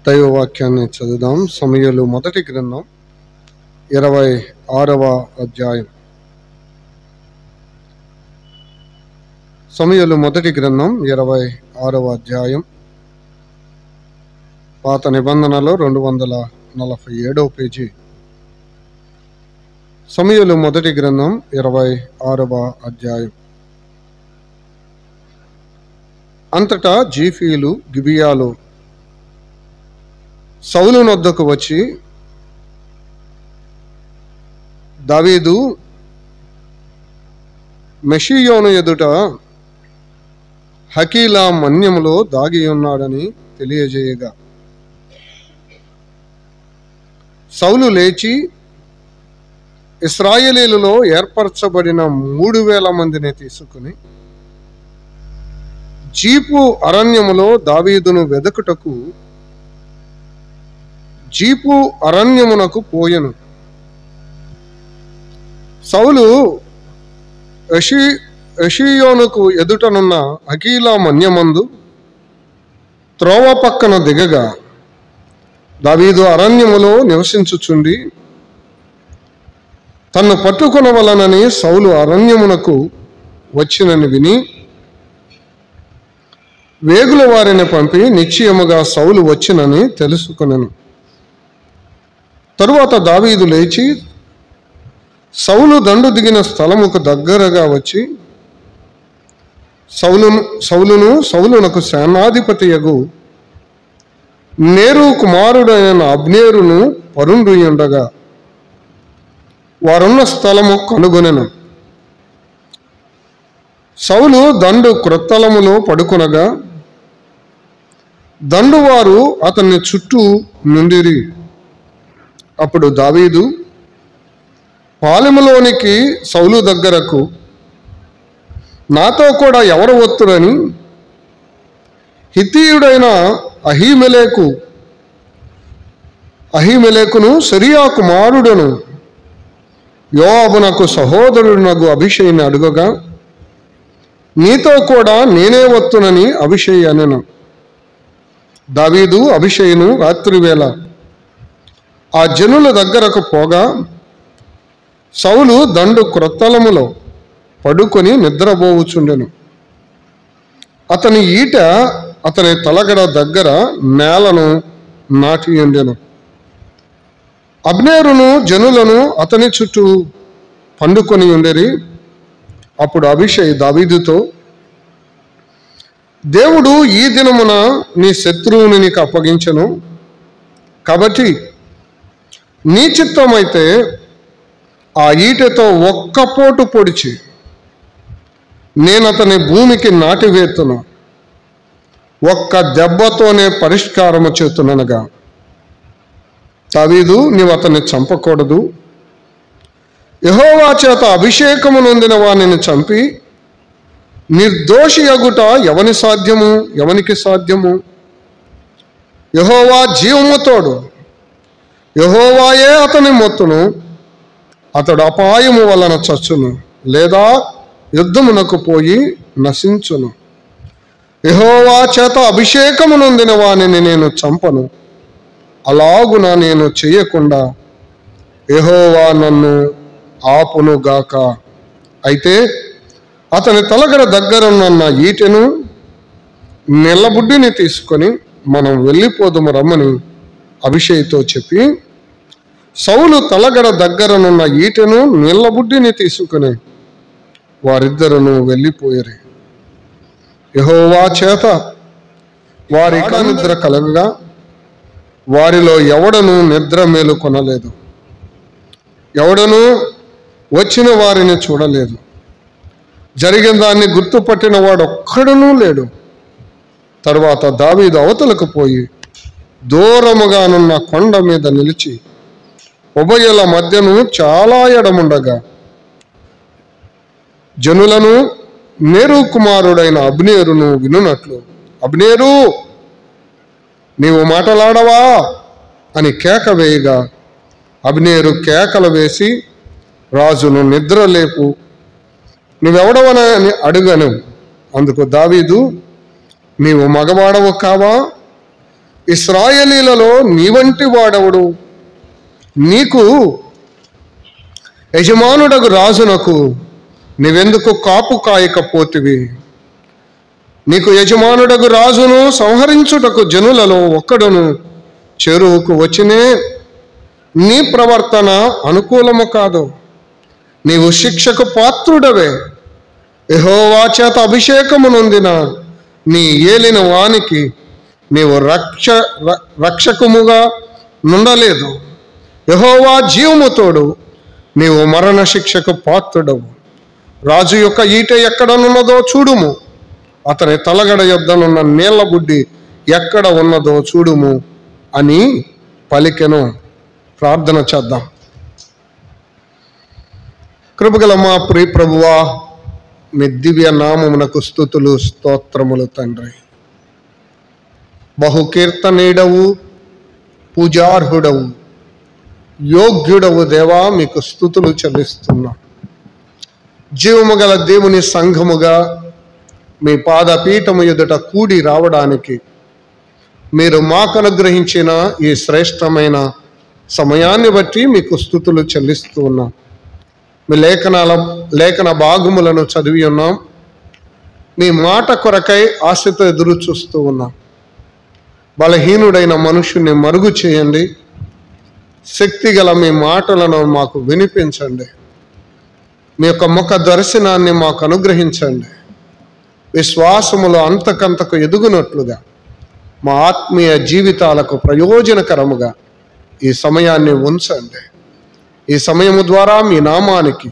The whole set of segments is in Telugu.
దైవవాక్యాన్ని చదువుదాం. సమూయేలు మొదటి గ్రంథం 26వ అధ్యాయం. సమూయేలు మొదటి గ్రంథం 26వ అధ్యాయం. పాత నిబంధనలో 247వ పేజీ. సమూయేలు మొదటి గ్రంథం 26వ అధ్యాయం. అంతటా జీఫీలు గిబియాలు సౌలు నొద్దకు వచ్చి, దావీదు మెషియోను ఎదుట హకీలా మన్యములో దాగి ఉన్నాడని తెలియజేయగా, సౌలు లేచి ఇశ్రాయేలీయులలో ఏర్పరచబడిన 3000 మందిని తీసుకుని జీపు అరణ్యములో దావీదును వెదకుటకు జీపు అరణ్యమునకు పోయెను. సౌలు ఎషియోనుకు ఎదుటనున్న హకీలా మన్యమందు త్రోవ పక్కన దిగగా, దావీదు అరణ్యములో నివసించుచుండి తన్ను పట్టుకొనవలనని సౌలు అరణ్యమునకు వచ్చినని విని వేగుల వారిని పంపి నిశ్చయముగా సౌలు వచ్చినని తెలుసుకొనెను. తరువాత దావీదు లేచి సౌలు దండు దిగిన స్థలముకు దగ్గరగా వచ్చి సౌలునకు సేనాధిపతియగు నేరు కుమారుడైన అబ్నేరును పరుండు ఉండగా వారున్న స్థలము కనుగొనెను. సౌలు దండు క్రొత్తలములో పడుకొనగా దండువారు అతన్ని చుట్టూ నుండిరి. అప్పుడు దావీదు పాలెములోనికి సౌలు దగ్గరకు, నాతో కూడా ఎవరు వత్తురని హిత్తీయుడైన అహీమెలెకును సిరియా కుమారుడును యోవాబునకు సహోదరునగు అభిషేయుని అడుగగా, నీతో కూడా నేనే వత్తునని అభిషేయి అనెను. దావీదు అభిషేయును రాత్రివేళ ఆ జనుల దగ్గరకు పోగా సౌలు దండు క్రొత్తలములో పడుకొని నిద్రపోవుచుండెను. అతని ఈట అతని తలగడ దగ్గర నేలను నాటి ఉండెను. అబ్నేరును జనులను అతని చుట్టూ పండుకొని ఉండేరి. అప్పుడు అభిషేయి దావీదుతో, దేవుడు ఈ దినమున నీ శత్రువుని నీకు అప్పగించెను కాబట్టి నీ చిత్తమైతే ఆ ఈటెతో ఒక్క పోటు పొడిచి నేను అతని భూమికి నాటివేతును, ఒక్క దెబ్బతోనే పరిష్కారము చేతుననగా, దావీదు నీవు అతన్ని చంపకూడదు, యెహోవా చేత అభిషేకము నొందిన వానిని చంపి నిర్దోషి అగుట ఎవనికి సాధ్యము? యెహోవా జీవము తోడు, యెహోవాయే అతని మొత్తును, అతడు అపాయము వలన చచ్చును లేదా యుద్ధమునకు పోయి నశించును. యెహోవా చేత అభిషేకము నొందిన వానిని నేను చంపను, అలాగున నేను చేయకుండా యెహోవా నన్ను ఆపునుగాక. అయితే అతని తలగడ దగ్గరనున్న ఈటెను నిల్లబుడ్డిని తీసుకొని మనం వెళ్ళిపోదుము రమ్మని అభిషేక్తో చెప్పి, సౌలు తలగడ దగ్గరనున్న ఈటెను నిల్లబుడ్డిని తీసుకుని వారిద్దరును వెళ్ళిపోయారు. యెహోవా చేత వారి నిద్ర కలగగా వారిలో ఎవడను నిద్ర మేలుకొనలేదు, ఎవడను వచ్చిన వారిని చూడలేదు. జరిగిన దాన్ని గుర్తుపట్టిన వాడు ఒక్కడునూ లేడు. తరువాత దావీదు అవతలకు పోయి దూరముగానున్న కొండ మీద నిలిచి ఉభయుల మధ్యను చాలా ఎడముండగా జనులను నేరు కుమారుడైన అబ్నేరును వినున్నట్లు, అబ్నేరు నీవు మాటలాడవా అని కేక వేయగా, అబ్నేరు కేకలు వేసి రాజును నిద్రలేపు, నువ్వెవడవని అడుగను. అందుకు దావీదు, నీవు మగవాడవు కావా? ఇశ్రాయేలీలలో నీ వంటి వాడెవడు? నీకు యజమానుడగు రాజునకు నీవెందుకు కాపు కాయకపోతివి? నీకు యజమానుడగు రాజును సంహరించుటకు జనులలో ఒక్కడును చెరువుకు వచ్చినే నీ ప్రవర్తన అనుకూలము కాదు. నీవు శిక్షకు పాత్రుడవే. యెహోవా చేత అభిషేకము నొందిన నీ ఏలిన వానికి నీవు రక్షకుముగా నుండలేదు. యెహోవా జీవము తోడు, నీవు మరణ శిక్షకు పాత్రుడవు. రాజు యొక్క ఈట ఎక్కడనున్నదో చూడుము, అతని తలగడ యొద్దనున్న నీళ్ల బుడ్డి ఎక్కడ ఉన్నదో చూడుము అని పలికెను. ప్రార్థన చేద్దాం. కృపగల మా ప్రియ ప్రభువా, మీ దివ్య నామమునకు స్తుతులు స్తోత్రములు తండ్రి. బహుకీర్తనీయుడవు, పూజార్హుడవు, యోగ్యుడవు దేవా, మీకు స్తుతులు చెల్లిస్తున్నాం. జీవము గల దేవుని సంఘముగా మీ పాదపీఠము ఎదుట కూడి రావడానికి మీరు మాకు అనుగ్రహించిన ఈ శ్రేష్టమైన సమయాన్ని బట్టి మీకు స్తుతులు చెల్లిస్తూ ఉన్నాం. మీ లేఖన భాగములను చదివి ఉన్నాం. మీ మాట కొరకై ఆశతో ఎదురు చూస్తూ ఉన్నాం. బలహీనుడైన మనుషుని మరుగు చేయండి. శక్తిగల మీ మాటలను మాకు వినిపించండి. మీ యొక్క ముఖ దర్శనాన్ని మాకు అనుగ్రహించండి. విశ్వాసములో అంతకంతకు ఎదుగునట్లుగా మా ఆత్మీయ జీవితాలకు ప్రయోజనకరముగా ఈ సమయాన్ని ఉంచండి. ఈ సమయము ద్వారా మీ నామానికి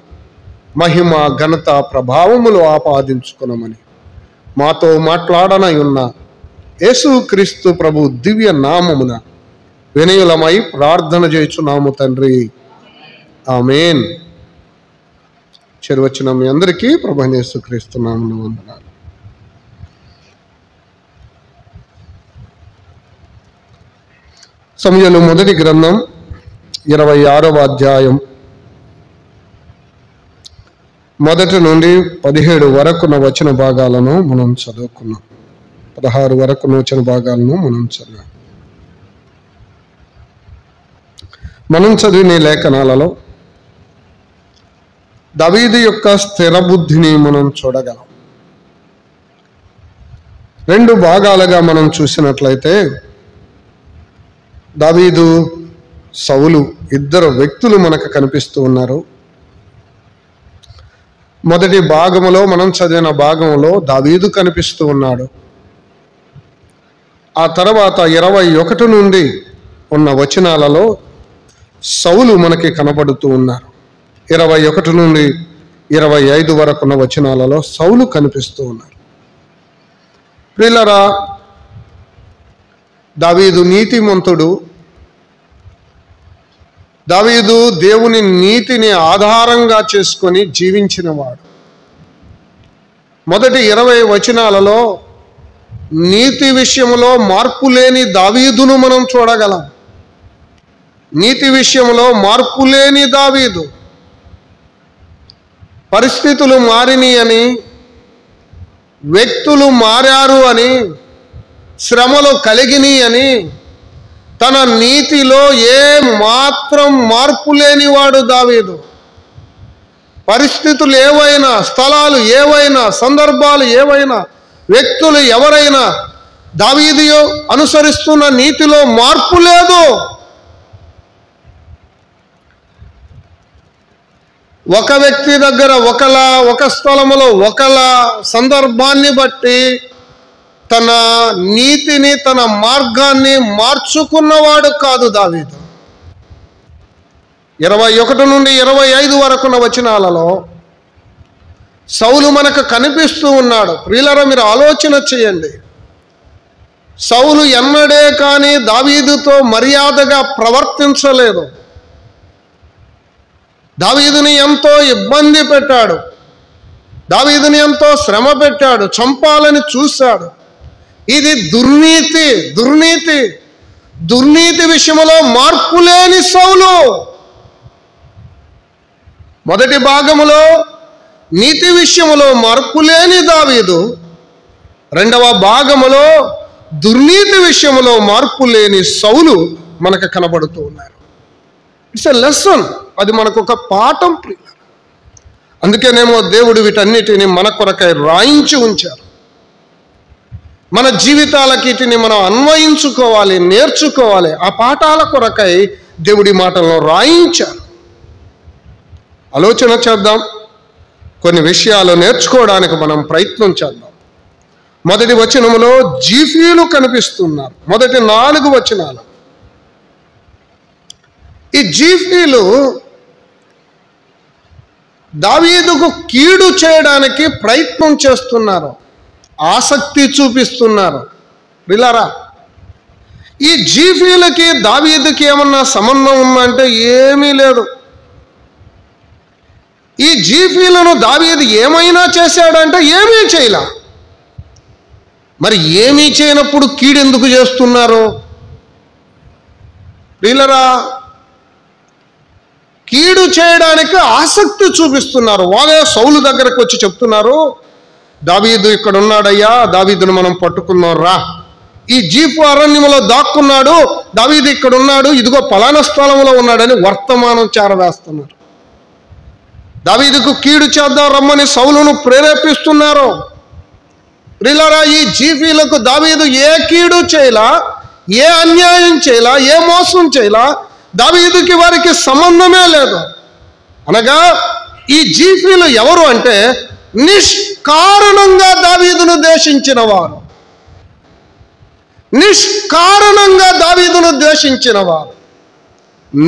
మహిమ, ఘనత, ప్రభావములు ఆపాదించుకునమని మాతో మాట్లాడనై ఉన్న యేసుక్రీస్తు ప్రభు దివ్య నామమున వినయులమై ప్రార్థన చేయుచున్నాము తండ్రి. ఆమేన్. చేరువచ్చిన మీ అందరికీ ప్రభు యేసుక్రీస్తు నామమున వందనాలు. సమూయేలు మొదటి గ్రంథం 26వ అధ్యాయం 1 నుండి 17 వరకున్న వచన భాగాలను మనం చదువుకున్నాం. 16 వరకున్న వచన భాగాలను మనం చదివాం. మనం చదివిన లేఖనాలలో దావీదు యొక్క స్థిర బుద్ధిని మనం చూడగలం. 2 భాగాలుగా మనం చూసినట్లయితే దావీదు, సౌలు ఇద్దరు వ్యక్తులు మనకు కనిపిస్తూ ఉన్నారు. మొదటి భాగములో మనం చదివిన భాగంలో దావీదు కనిపిస్తూ ఉన్నాడు. ఆ తర్వాత 21 నుండి ఉన్న వచనాలలో సౌలు మనకి కనబడుతూ ఉన్నారు. 21 నుండి 25 వరకు ఉన్న వచనాలలో సౌలు కనిపిస్తూ ఉన్నారు. ప్రియులారా, దావీదు నీతిమంతుడు. దావీదు దేవుని నీతిని ఆధారంగా చేసుకొని జీవించినవాడు. మొదటి 20 వచనాలలో నీతి విషయంలో మార్పు లేని దావీదును మనం చూడగలం. నీతి విషయంలో మార్పు లేని దావీదు. పరిస్థితులు మారిని అని, వ్యక్తులు మారారు అని, శ్రమలు కలిగిని అని తన నీతిలో ఏ మాత్రం మార్పు లేనివాడు దావీదు. పరిస్థితులు ఏవైనా, స్థలాలు ఏవైనా, సందర్భాలు ఏవైనా, వ్యక్తులు ఎవరైనా దావీదు అనుసరిస్తున్న నీతిలో మార్పు లేదు. ఒక వ్యక్తి దగ్గర ఒకలా, ఒక స్థలములో ఒకలా, సందర్భాన్ని బట్టి తన నీతిని, తన మార్గాన్ని మార్చుకున్నవాడు కాదు దావీదు. 21 నుండి 25 వరకున్న వచనాలలో సౌలు మనకు కనిపిస్తూ ఉన్నాడు. ప్రియులారా, మీరు ఆలోచన చేయండి. సౌలు ఎన్నడే కానీ దావీదుతో మర్యాదగా ప్రవర్తించలేదు. దావీదుని ఎంతో ఇబ్బంది పెట్టాడు. దావీదుని ఎంతో శ్రమ పెట్టాడు. చంపాలని చూశాడు. ఇది దుర్నీతి. దుర్నీతి దుర్నీతి విషయంలో మార్పు లేని సౌలు. మొదటి భాగములో నీతి విషయంలో మార్పు లేని దావీదు. రెండవ భాగములో దుర్నీతి విషయంలో మార్పు లేని సౌలు మనకు కనబడుతూ ఉన్నారు. It's a lesson. అది మనకు ఒక పాఠం. అందుకేనేమో దేవుడు వీటన్నిటిని మన కొరకై రాయించి ఉంచారు. మన జీవితాలకి వీటిని మనం అన్వయించుకోవాలి, నేర్చుకోవాలి. ఆ పాఠాల కొరకై దేవుడి మాటలను రాయించారు. ఆలోచన చేద్దాం, కొన్ని విషయాలు నేర్చుకోవడానికి మనం ప్రయత్నం చేద్దాం. మొదటి వచనములో జీఫీలు కనిపిస్తున్నారు. మొదటి 4 వచనాలు. ఈ జీఫీలు దావీదుకు కీడు చేయడానికి ప్రయత్నం చేస్తున్నారు, ఆసక్తి చూపిస్తున్నారు. విలారా, ఈ జీఫీలకి దావీదుకి ఏమన్నా సంబంధం ఉందంటే ఏమీ లేదు. ఈ జీఫీలను దావీదు ఏమైనా చేశాడంటే ఏమీ చేయలే. మరి ఏమీ చేయనప్పుడు కీడెందుకు చేస్తున్నారు? విలారా, కీడు చేయడానికి ఆసక్తి చూపిస్తున్నారు. వాళ్ళే సౌలు దగ్గరకు వచ్చి చెప్తున్నారు, దావీదు ఇక్కడ ఉన్నాడయ్యా, దావీదును మనం పట్టుకున్నాం రా. ఈ జీఫు అరణ్యంలో దాక్కున్నాడు, దావీదు ఇక్కడ ఉన్నాడు, ఇదిగో పలానా స్థలంలో ఉన్నాడని వర్తమానం చేరవేస్తున్నారు. దావీదుకు కీడు చేద్దాం రమ్మని సౌలును ప్రేరేపిస్తున్నారు. ప్రియులారా, ఈ జీఫీలకు దావీదు ఏ కీడు చేయలా, ఏ అన్యాయం చేయలా, ఏ మోసం చేయలా. దావీదుకి వారికి సంబంధమే లేదు. అనగా ఈ జీఫీలు ఎవరు అంటే నిష్కారణంగా దావీదును ద్వేషించిన వారు. నిష్కారణంగా దావీదును ద్వేషించిన వారు.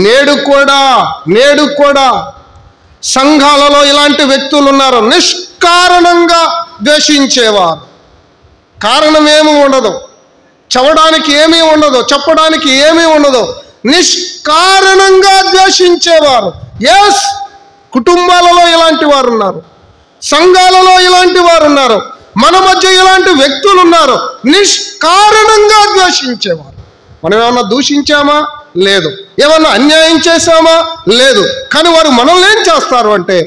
నేడు కూడా సంఘాలలో ఇలాంటి వ్యక్తులు ఉన్నారు, నిష్కారణంగా ద్వేషించేవారు. కారణం ఏమీ ఉండదు, చదవడానికి ఏమీ ఉండదు, చెప్పడానికి ఏమీ ఉండదు. నిష్కారణంగా ద్వేషించేవారు. ఎస్, కుటుంబాలలో ఇలాంటి వారు ఉన్నారు, సంఘాలలో ఇలాంటి వారు ఉన్నారు, మన మధ్య ఇలాంటి వ్యక్తులు ఉన్నారు. నిష్కారణంగా ద్వేషించేవారు. మనం ఏమన్నా దూషించామా? లేదు. ఏమన్నా అన్యాయం చేశామా? లేదు. కానీ వారు మనల్ని ఏం చేస్తారు అంటే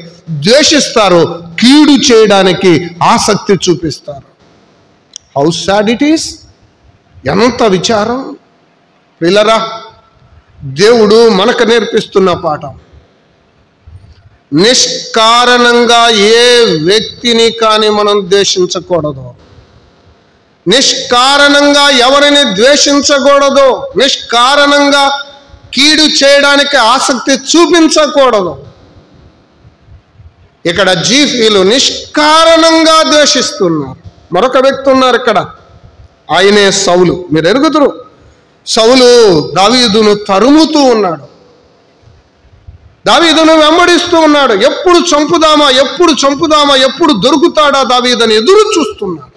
ద్వేషిస్తారు, కీడు చేయడానికి ఆసక్తి చూపిస్తారు. How sad it is. ఎంత విచారం. పిల్లరా, దేవుడు మనకు నేర్పిస్తున్న పాఠం, నిష్కారణంగా ఏ వ్యక్తిని కానీ మనం ద్వేషించకూడదు. నిష్కారణంగా ఎవరిని ద్వేషించకూడదు. నిష్కారణంగా కీడు చేయడానికి ఆసక్తి చూపించకూడదు. ఇక్కడ జీఫీలు నిష్కారణంగా ద్వేషిస్తున్నారు. మరొక వ్యక్తి ఉన్నారు ఇక్కడ, ఆయనే సౌలు. మీరు ఎరుగుదురు, సౌలు దావీదును తరుముతూ ఉన్నాడు, దావీదును వెంబడిస్తూ ఉన్నాడు. ఎప్పుడు చంపుదామా, ఎప్పుడు దొరుకుతాడా దావీదని ఎదురు చూస్తున్నాడు.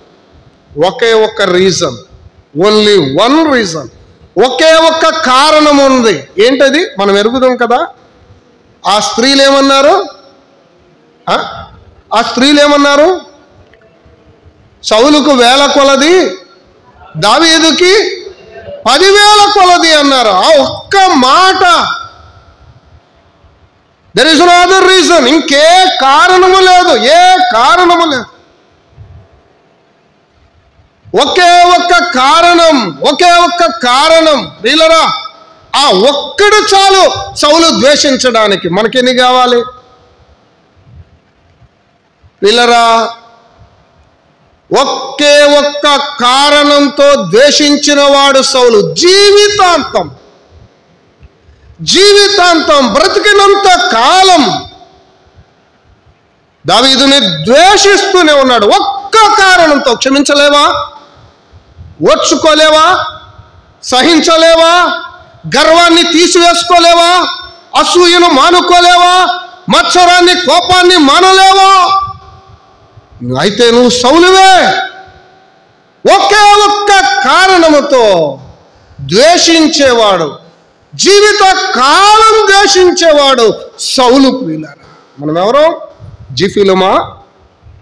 ఒకే ఒక్క రీజన్, ఓన్లీ 1 రీజన్, ఒకే ఒక్క కారణం ఉంది. ఏంటది? మనం ఎరుగుదాం కదా. ఆ స్త్రీలు ఏమన్నారు? సౌలుకు 1000 కొలది, దావీదుకి 10,000 కొలది అన్నారు. ఆ ఒక్క మాట. There is no other reason. ఇంకే కారణము లేదు, ఏ కారణము లేదు. ఒకే ఒక్క కారణం. వీళ్ళరా, ఆ ఒక్కడు చాలు సౌలు ద్వేషించడానికి. మనకెన్ని కావాలి? వీళ్ళరా, ఒకే ఒక్క కారణంతో ద్వేషించిన వాడు సౌలు జీవితాంతం బ్రతికినంత కాలం దావీదుని ద్వేషిస్తూనే ఉన్నాడు. ఒక్క కారణంతో. క్షమించలేవా? ఓర్చుకోలేవా? సహించలేవా? గర్వాన్ని తీసివేసుకోలేవా? అసూయను మానుకోలేవా? మత్సరాన్ని, కోపాన్ని మానలేవా? అయితే నువ్వు సౌలువే. ఒకే ఒక్క కారణముతో ద్వేషించేవాడు, జీవిత కాలం ద్వేషించేవాడు సౌలు. ప్రియులారా, మనం ఎవరో జీఫీలమా?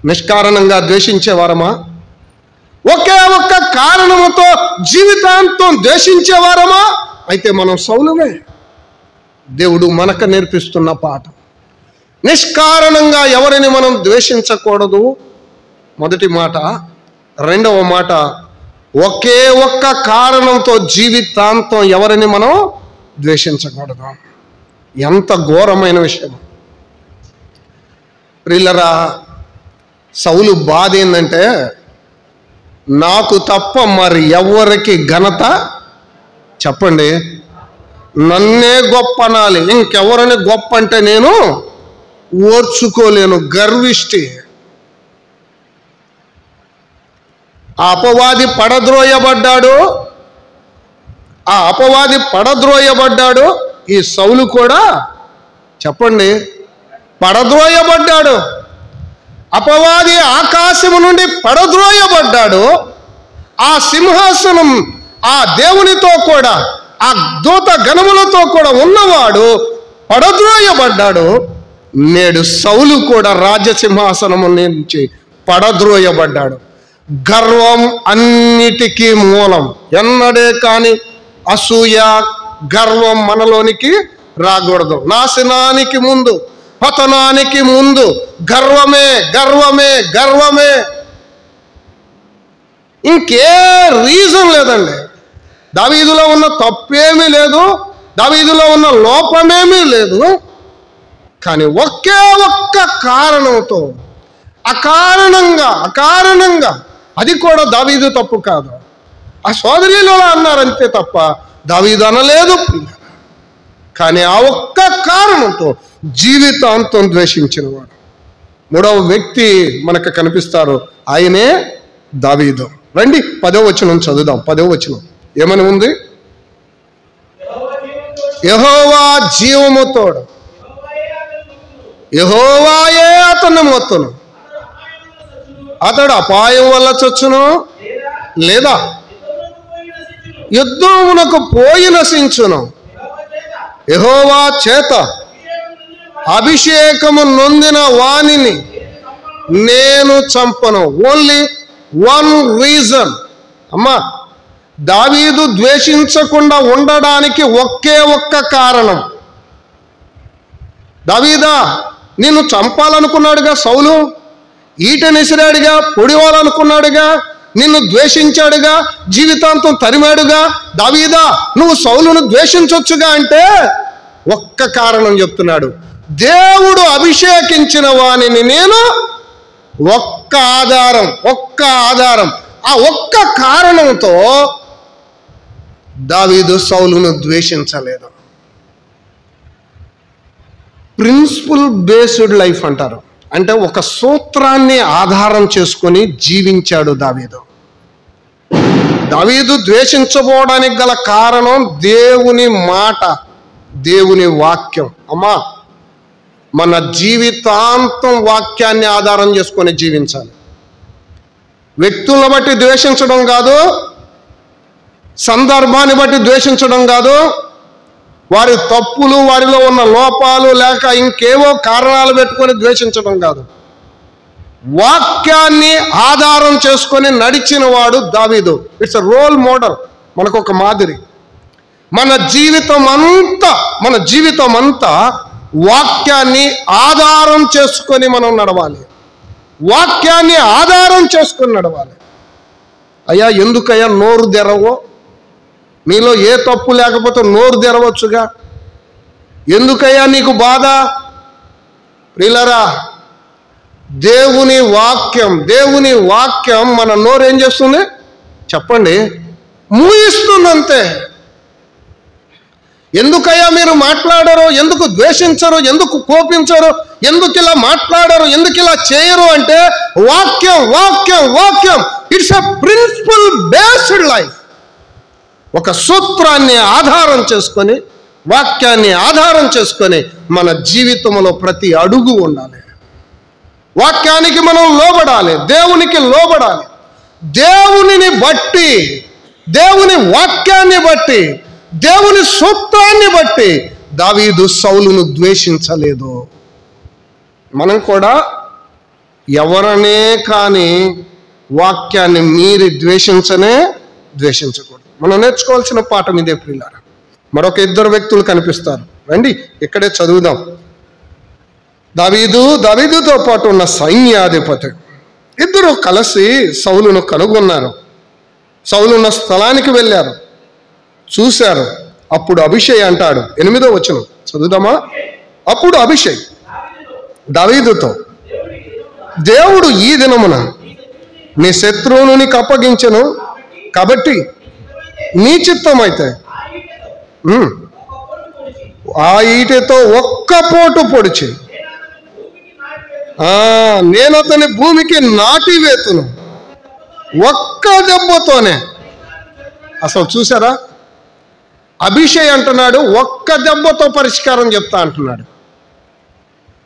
నిష్కారణంగా ద్వేషించేవారమా? ఒకే ఒక్క కారణముతో జీవితాంతం ద్వేషించేవారమా? అయితే మనం సౌలువే. దేవుడు మనకు నేర్పిస్తున్న పాఠం, నిష్కారణంగా ఎవరిని మనం ద్వేషించకూడదు. మొదటి మాట. రెండవ మాట, ఒకే ఒక్క కారణంతో జీవితాంతం ఎవరిని మనం ద్వేషించకూడదు. ఎంత ఘోరమైన విషయం. ప్రియులరా, సౌలు బాధ ఏంటంటే, నాకు తప్ప మరి ఎవరికి ఘనత చెప్పండి, నన్నే గొప్ప అనాలి, ఇంకెవరిని గొప్ప అంటే నేను ఓర్చుకోలేను, గర్విష్టి. ఆ అపవాది పడద్రోయబడ్డాడు. ఈ సౌలు కూడా చెప్పండి పడద్రోయబడ్డాడు. అపవాది ఆకాశము నుండి పడద్రోయబడ్డాడు. ఆ సింహాసనం ఆ దేవునితో కూడా ఆ దూత గణములతో కూడా ఉన్నవాడు పడద్రోయబడ్డాడు. నేడు సౌలు కూడా రాజసింహాసనము నుంచి పడద్రోయబడ్డాడు. గర్వం అన్నిటికీ మూలం. ఎన్నడే కాని అసూయ, గర్వం మనలోనికి రాకూడదు. నాశనానికి ముందు, పతనానికి ముందు గర్వమే గర్వమే గర్వమే. ఇంకే రీజన్ లేదండి. దావీదులో ఉన్న తప్పేమీ లేదు, దావీదులో ఉన్న లోపమేమీ లేదు. కానీ ఒకే ఒక్క కారణంతో అకారణంగా అది కూడా దావీదు తప్పు కాదు, ఆ సోదరులు అన్నారంతే తప్ప దావీదు అనలేదు. కానీ ఆ ఒక్క కారణంతో జీవితాంతం ద్వేషించిన వాడు మూడవ వ్యక్తి మనకు కనిపిస్తారు. ఆయనే దావీదు. రండి 10వ వచనం చదువుదాం. 10వ వచనం ఏమని ఉంది? యెహోవా జీవము తోడు, యెహోవాయే అతన్ని మొత్తును, అతడు అపాయం వల్ల చచ్చును లేదా యుద్ధమునకు పోయి నశించును. యెహోవా చేత అభిషేకము నొందిన వానిని నేను చంపను. Only one reason. అమ్మా, దావీదు ద్వేషించకుండా ఉండడానికి ఒకే ఒక్క కారణం. దావీదా, నిన్ను చంపాలనుకున్నాడుగా సౌలు, ఈటనిసిరాడుగా, పొడివాలనుకున్నాడుగా, నిన్ను ద్వేషించాడుగా, జీవితాంతం తరిమాడుగా. దావీదా, నువ్వు సౌలును ద్వేషించొచ్చుగా అంటే ఒక్క కారణం చెప్తున్నాడు. దేవుడు అభిషేకించిన వానిని నేను ఒక్క ఆధారం, ఆ ఒక్క కారణంతో దావీదు సౌలును ద్వేషించలేదు. ప్రిన్సిపల్ బేస్డ్ లైఫ్ అంటారు. అంటే ఒక సూత్రాన్ని ఆధారం చేసుకొని జీవించాడు దావీదు. దావీదు ద్వేషించబోవడానికి గల కారణం దేవుని మాట, దేవుని వాక్యం. అమ్మా, మన జీవితాంతం వాక్యాన్ని ఆధారం చేసుకొని జీవించాలి. వ్యక్తులను బట్టి ద్వేషించడం కాదు, సందర్భాన్ని బట్టి ద్వేషించడం కాదు, వారి తప్పులు, వారిలో ఉన్న లోపాలు లేక ఇంకేవో కారణాలు పెట్టుకొని ద్వేషించడం కాదు. వాక్యాన్ని ఆధారం చేసుకొని నడిచిన వాడు దావీదు. ఇట్స్ ఎ రోల్ మోడల్, మనకు ఒక మాదిరి. మన జీవితం అంతా వాక్యాన్ని ఆధారం చేసుకొని మనం నడవాలి. వాక్యాన్ని ఆధారం చేసుకొని నడవాలి. అయ్యా, ఎందుకయ్యా నోరు తెరవో? నీలో ఏ తప్పు లేకపోతే నోరు తెరవచ్చుగా. ఎందుకయ్యా నీకు బాధ? ప్రియులారా, దేవుని వాక్యం మన నోరు ఏం చేస్తుంది చెప్పండి? మూయిస్తుందంతే. ఎందుకయ్యా మీరు మాట్లాడరు? ఎందుకు ద్వేషించరు? ఎందుకు కోపించరు? ఎందుకు ఇలా మాట్లాడరు? ఎందుకు ఇలా చేయరు? అంటే వాక్యం it's a principle based life. ఒక సూత్రాన్ని ఆధారం చేసుకొని, వాక్యాన్ని ఆధారం చేసుకొని మన జీవితంలో ప్రతి అడుగు ఉండాలి. వాక్యానికి మనం లోబడాలి, దేవునికి లోబడాలి. దేవునిని బట్టి, దేవుని వాక్యాన్ని బట్టి, దేవుని సూత్రాన్ని బట్టి దావీదు సౌలును ద్వేషించలేదు. మనం కూడా ఎవరనే కానీ వాక్యాన్ని మీరి ద్వేషించకూడదు. మనం నేర్చుకోవాల్సిన పాఠం ఇదే ప్రియులారా. మరొక 2 వ్యక్తులు కనిపిస్తారు. రండి ఇక్కడే చదువుదాం. దావీదుతో పాటు ఉన్న సైన్యాధిపతి 2 కలిసి సౌలును కనుగొన్నారు. సౌలు ఉన్న స్థలానికి వెళ్ళారు, చూశారు. అప్పుడు అభిషేక్ అంటాడు, 8వ వచనం చదువుదామా? అప్పుడు అభిషేక్ దావీదుతో, దేవుడు ఈ దినమున నీ శత్రువును నీకు అప్పగించెను కాబట్టి నీ చిత్తమైతే ఆ ఈటెతో ఒక్క పోటు పొడిచి నేను అతని భూమికి నాటివేతును, ఒక్క దెబ్బతోనే. అసలు చూసారా, అభిషేక్ అంటున్నాడు ఒక్క దెబ్బతో పరిష్కారం చెప్తా అంటున్నాడు.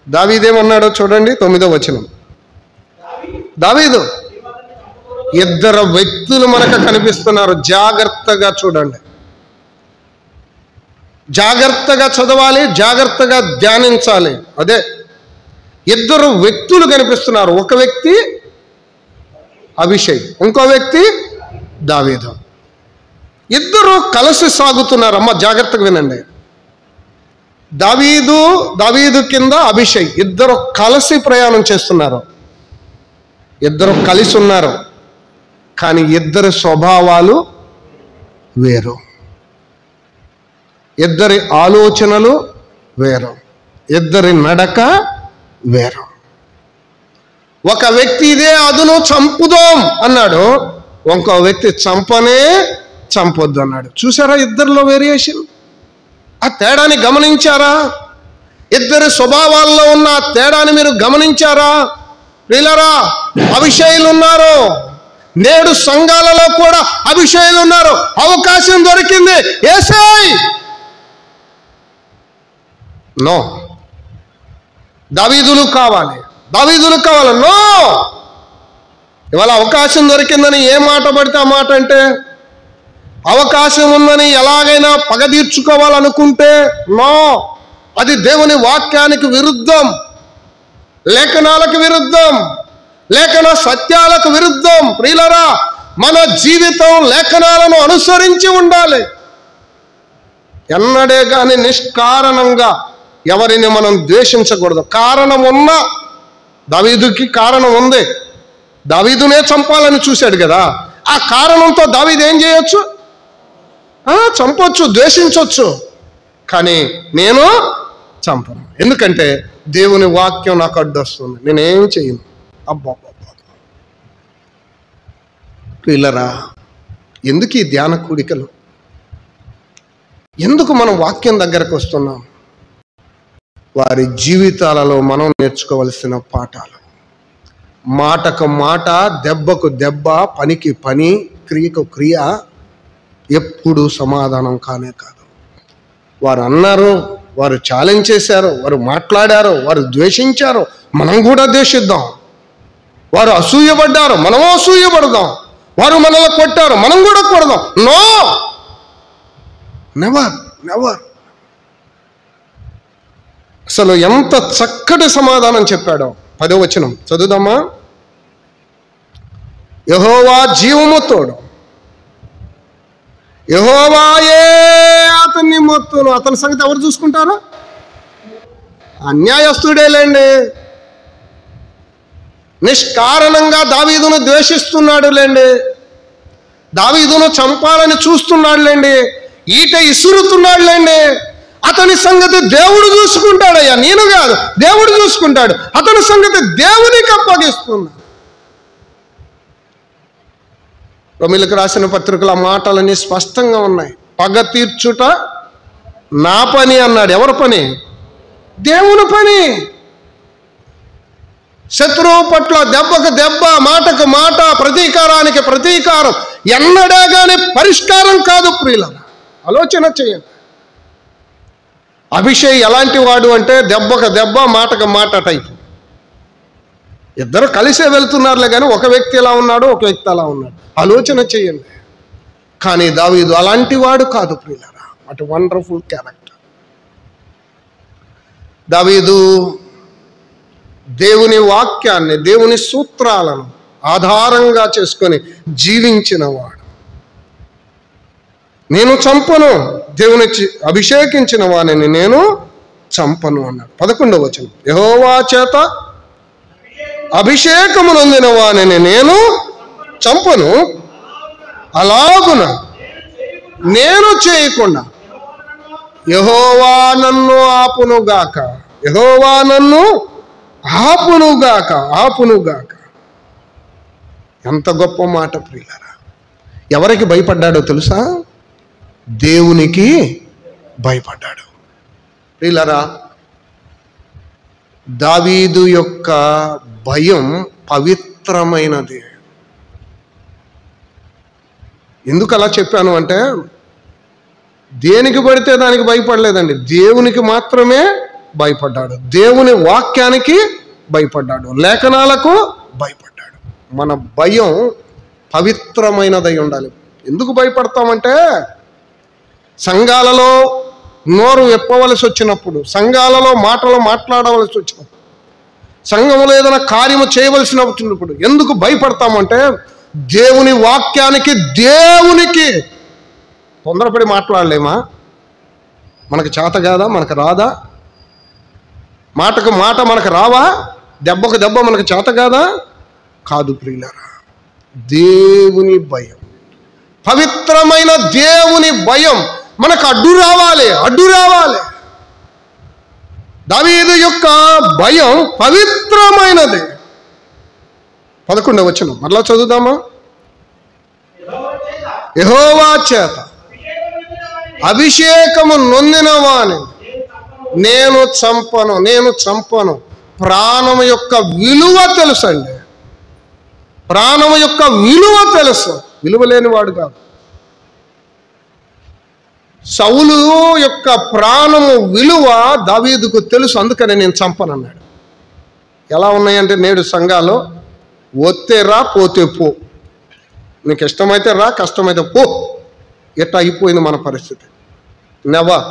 దావీదేమన్నాడో చూడండి, 9వ వచనం. దావీదు, ఇద్దరు వ్యక్తులు మనకు కనిపిస్తున్నారు, జాగ్రత్తగా చూడండి, జాగ్రత్తగా చదవాలి, జాగ్రత్తగా ధ్యానించాలి. అదే ఇద్దరు వ్యక్తులు కనిపిస్తున్నారు. ఒక వ్యక్తి అభిషేక్, ఇంకో వ్యక్తి దావీదు. ఇద్దరు కలిసి సాగుతున్నారు. అమ్మ జాగ్రత్తగా వినండి. దావీదు కింద అభిషేక్, ఇద్దరు కలిసి ప్రయాణం చేస్తున్నారు, ఇద్దరు కలిసి ఉన్నారు. కానీ ఇద్దరి స్వభావాలు వేరు, ఇద్దరి ఆలోచనలు వేరు, ఇద్దరి నడక వేరు. ఒక వ్యక్తి ఇదే అదును చంపుదాం అన్నాడు, ఇంకో వ్యక్తి చంపొద్దు అన్నాడు. చూసారా ఇద్దరిలో వేరియేషన్? ఆ తేడాని గమనించారా? ఇద్దరి స్వభావాల్లో ఉన్న ఆ తేడాని మీరు గమనించారా? ప్రియులారా, అభిషేకులు ఉన్నారు, నేడు సంఘాలలో కూడా అభిషేకులు ఉన్నారు. అవకాశం దొరికింది, యేసేయ్. నో, దావీదులు కావాలి. నో, ఇవాళ అవకాశం దొరికిందని ఏ మాట పడితే ఆ మాట అంటే, అవకాశం ఉందని ఎలాగైనా పగ తీర్చుకోవాలనుకుంటే నో, అది దేవుని వాక్యానికి విరుద్ధం, లేఖనాలకు విరుద్ధం, లేఖన సత్యాలకు విరుద్ధం. ప్రియులారా, మన జీవితం లేఖనాలను అనుసరించి ఉండాలి. ఎన్నడే కానీ నిష్కారణంగా ఎవరిని మనం ద్వేషించకూడదు. కారణం ఉన్నా, దావీదుకి కారణం ఉంది, దావీదునే చంపాలని చూశాడు కదా. ఆ కారణంతో దావీదు ఏం చేయొచ్చు? చంపొచ్చు, ద్వేషించవచ్చు. కానీ నేను చంపను, ఎందుకంటే దేవుని వాక్యం నాకు అడ్డొస్తుంది, నేనేం చేయను. అబ్బా పిల్లరా, ఎందుకు ఈ ధ్యాన కూడికలు? ఎందుకు మనం వాక్యం దగ్గరకు వస్తున్నాం? వారి జీవితాలలో మనం నేర్చుకోవలసిన పాఠాలు. మాటకు మాట, దెబ్బకు దెబ్బ, పనికి పని, క్రియకు క్రియ ఎప్పుడు సమాధానం కానే కాదు. వారు అన్నారు, వారు ఛాలెంజ్ చేశారు, వారు మాట్లాడారు, వారు ద్వేషించారు, మనం కూడా ద్వేషిద్దాం. వారు అసూయపడ్డారు, మనము అసూయపడదాం. వారు మనల్ని కొట్టారు, మనం కూడా కొడదాం. No, never never. అసలు ఎంత చక్కటి సమాధానం చెప్పాడో. 10వ వచనం చదువుదామా? యెహోవా జీవము తోడు, యెహోవాయే అతన్ని మొత్తును. అతని సంగతి ఎవరు చూసుకుంటారు? అన్యాయస్తుడేలేండి, నిష్కారణంగా దావీదును ద్వేషిస్తున్నాడు లేండి, దావీదును చంపాలని చూస్తున్నాడు లేండి, ఈట ఇసురుతున్నాడు లేండి. అతని సంగతి దేవుడు చూసుకుంటాడయ్యా, నేను కాదు, దేవుడు చూసుకుంటాడు. అతని సంగతి దేవునికి అప్పగిస్తున్నా. రోమీయులకు రాసిన పత్రికల మాటలన్నీ స్పష్టంగా ఉన్నాయి. పగ తీర్చుట నా పని అన్నాడు. ఎవరి పని? దేవుని పని. శత్రువు పట్ల దెబ్బకు దెబ్బ, మాటకు మాట, ప్రతీకారానికి ప్రతీకారం ఎన్నడే కానీ పరిష్కారం కాదు. ప్రియులారా, ఆలోచన చేయండి. అభిషేక్ ఎలాంటి వాడు అంటే దెబ్బకు దెబ్బ, మాటకు మాట టైపు. ఇద్దరు కలిసే వెళ్తున్నారులే కానీ ఒక వ్యక్తి ఎలా ఉన్నాడు, ఒక వ్యక్తి అలా ఉన్నాడు. ఆలోచన చేయండి. కానీ దావీదు అలాంటి వాడు కాదు ప్రియులారా. అటు వండర్ఫుల్ క్యారెక్టర్. దావీదు దేవుని వాక్యాన్ని, దేవుని సూత్రాలను ఆధారంగా చేసుకొని జీవించిన వాడు. నేను చంపను, దేవుని అభిషేకించిన వాడిని నేను చంపను అన్నాడు. 11వ వచనం, యెహోవా చేత అభిషేకము నొందిన వాడిని నేను చంపను, అలాగున నేను చేయకుండా యెహోవా నన్ను ఆపునుగాక, యెహోవా నన్ను ఆపునుగాక. ఎంత గొప్ప మాట ప్రియులారా. ఎవరికి భయపడ్డాడో తెలుసా? దేవునికి భయపడ్డాడు. ప్రియులారా, దావీదు యొక్క భయం పవిత్రమైనది. ఎందుకు అలా చెప్పాను అంటే, దేనికి పడితే దానికి భయపడలేదండి, దేవునికి మాత్రమే భయపడ్డాడు. దేవుని వాక్యానికి భయపడ్డాడు, లేఖనాలకు భయపడ్డాడు. మన భయం పవిత్రమైనదై ఉండాలి. ఎందుకు భయపడతామంటే, సంఘాలలో నోరు విప్పవలసి వచ్చినప్పుడు, సంఘాలలో మాటలు మాట్లాడవలసి వచ్చినప్పుడు, సంఘంలో ఏదైనా కార్యము చేయవలసినప్పుడు ఎందుకు భయపడతామంటే, దేవుని వాక్యానికి దేవునికి తొందరపడి మాట్లాడలేమా? మనకు చేత కాదా? మనకు రాదా? మాటకు మాట మనకు రావా? దెబ్బకు దెబ్బ మనకు చేత కాదా? కాదు ప్రియులారా. దేవుని భయం, పవిత్రమైన దేవుని భయం మనకు అడ్డు రావాలి. దావీదు యొక్క భయం పవిత్రమైనది. 11వ వచనం మరలా చదువుదామా? యెహోవా చేత అభిషేకము నొందిన వాని నేను చంపను. ప్రాణము యొక్క విలువ తెలుసండి. ప్రాణము యొక్క విలువ తెలుసు. విలువ లేనివాడు కాదు. సౌలు యొక్క ప్రాణము విలువ దావీదుకు తెలుసు, అందుకని నేను చంపనన్నాడు. ఎలా ఉన్నాయంటే నేడు సంఘాలు, వస్తే రా, పోతే పో, నీకు ఇష్టమైతే రా, కష్టమైతే పో, ఎట్లా అయిపోయింది మన పరిస్థితి. నెవర్.